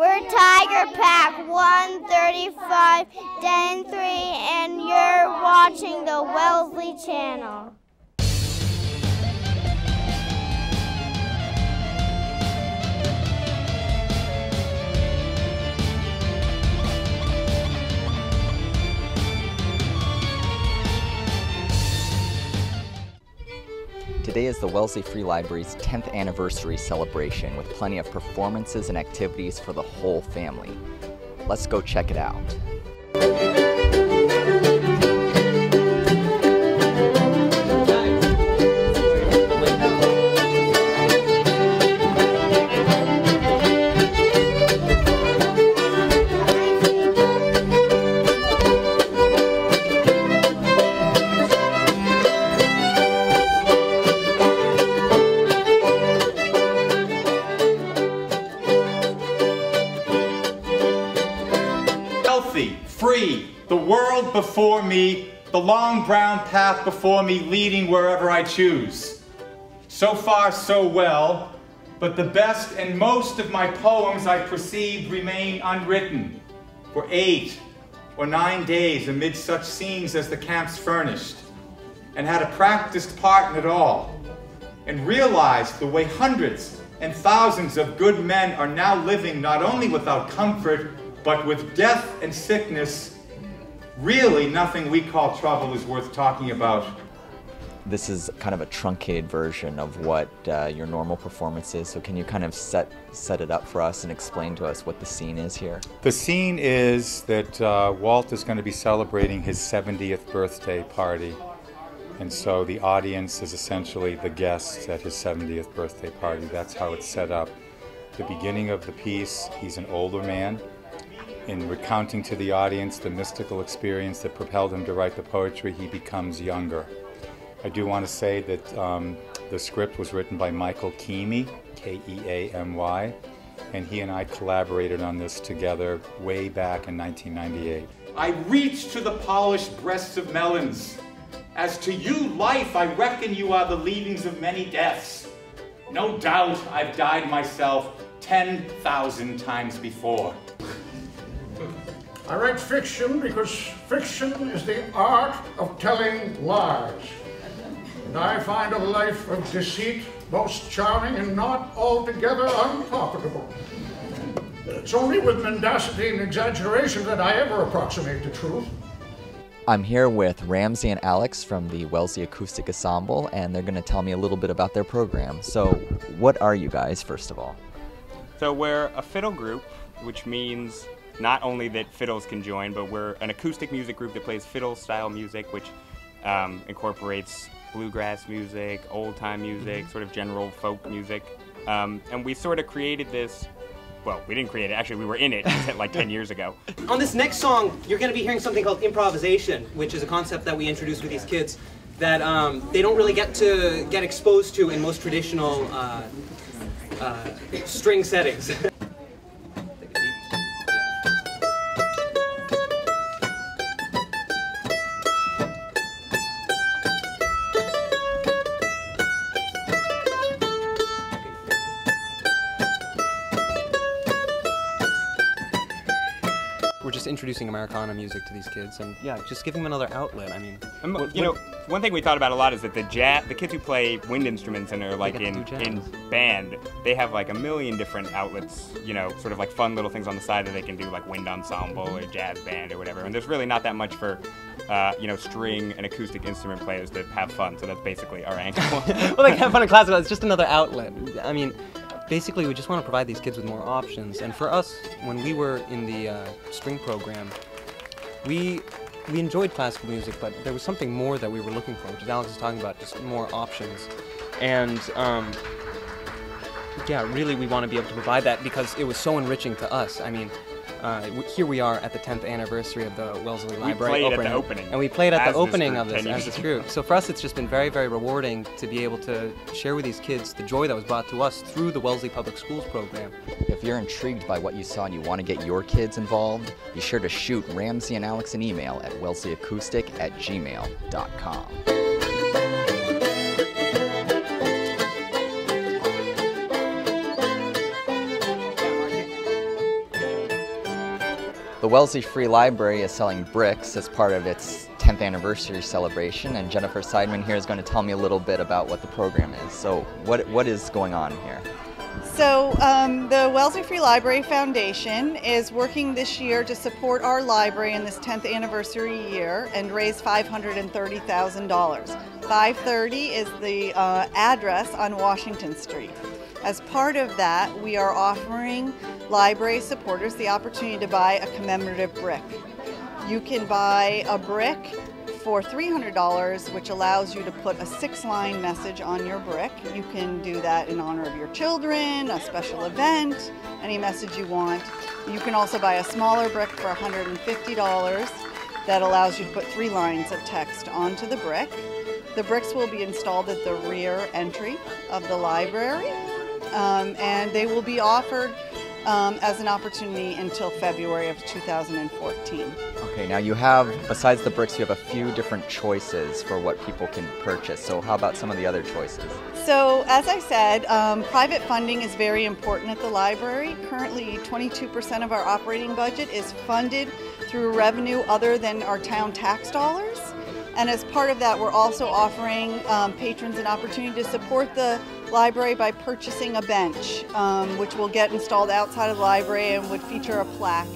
We're Tiger Pack 135 Den 3, and you're watching the Wellesley channel. Today is the Wellesley Free Library's 10th anniversary celebration with plenty of performances and activities for the whole family. Let's go check it out. Free, the world before me, the long brown path before me leading wherever I choose. So far so well, but the best and most of my poems I perceive remain unwritten for 8 or 9 days amid such scenes as the camps furnished, and had a practiced part in it all, and realized the way hundreds and thousands of good men are now living not only without comfort, but with death and sickness. Really, nothing we call trouble is worth talking about. This is kind of a truncated version of what your normal performance is, so can you kind of set it up for us and explain to us what the scene is here? The scene is that Walt is going to be celebrating his 70th birthday party, and so the audience is essentially the guests at his 70th birthday party. That's how it's set up. The beginning of the piece, he's an older man. In recounting to the audience the mystical experience that propelled him to write the poetry, he becomes younger. I do want to say that the script was written by Michael Keamy, K-E-A-M-Y, and he and I collaborated on this together way back in 1998. I reach to the polished breasts of melons. As to you, life, I reckon you are the leavings of many deaths. No doubt I've died myself 10,000 times before. I write fiction because fiction is the art of telling lies. And I find a life of deceit most charming and not altogether unprofitable. It's only with mendacity and exaggeration that I ever approximate the truth. I'm here with Ramsey and Alex from the Wellesley Acoustic Ensemble, and they're going to tell me a little bit about their program. So, what are you guys, first of all? So we're a fiddle group, which means not only that fiddles can join, but we're an acoustic music group that plays fiddle-style music, which incorporates bluegrass music, old-time music, sort of general folk music. And we sort of created this, well, we didn't create it, actually we were in it like 10 years ago. On this next song, you're going to be hearing something called improvisation, which is a concept that we introduced with these kids that they don't really get exposed to in most traditional string settings. We're just introducing Americana music to these kids, and yeah, just giving them another outlet. I mean, you know, one thing we thought about a lot is that the kids who play wind instruments and are like in band, they have like a million different outlets, you know, sort of like fun little things on the side that they can do, like wind ensemble or jazz band or whatever. And there's really not that much for, you know, string and acoustic instrument players to have fun. So that's basically our angle. Well, they have fun in classical. It's just another outlet. I mean, basically, we just want to provide these kids with more options. And for us, when we were in the string program, we enjoyed classical music, but there was something more that we were looking for, which is Alex was talking about, just more options. And yeah, really we want to be able to provide that because it was so enriching to us. I mean, here we are at the 10th anniversary of the Wellesley Library opening. And we played at the opening group, of this as this group. So for us, it's just been very, very rewarding to be able to share with these kids the joy that was brought to us through the Wellesley Public Schools program. If you're intrigued by what you saw and you want to get your kids involved, be sure to shoot Ramsey and Alex an email at welleslyacoustic@gmail.com. The Wellesley Free Library is selling bricks as part of its 10th anniversary celebration, and Jennifer Seidman here is going to tell me a little bit about what the program is. So what is going on here? So the Wellesley Free Library Foundation is working this year to support our library in this 10th anniversary year and raise $530,000. 530 is the address on Washington Street. As part of that, we are offering library supporters the opportunity to buy a commemorative brick. You can buy a brick for $300, which allows you to put a 6-line message on your brick. You can do that in honor of your children, a special event, any message you want. You can also buy a smaller brick for $150 that allows you to put 3 lines of text onto the brick. The bricks will be installed at the rear entry of the library, and they will be offered as an opportunity until February of 2014. Okay, now you have, besides the bricks, you have a few different choices for what people can purchase. So how about some of the other choices? So, as I said, private funding is very important at the library. Currently, 22% of our operating budget is funded through revenue other than our town tax dollars. And as part of that, we're also offering patrons an opportunity to support the library by purchasing a bench, which will get installed outside of the library and would feature a plaque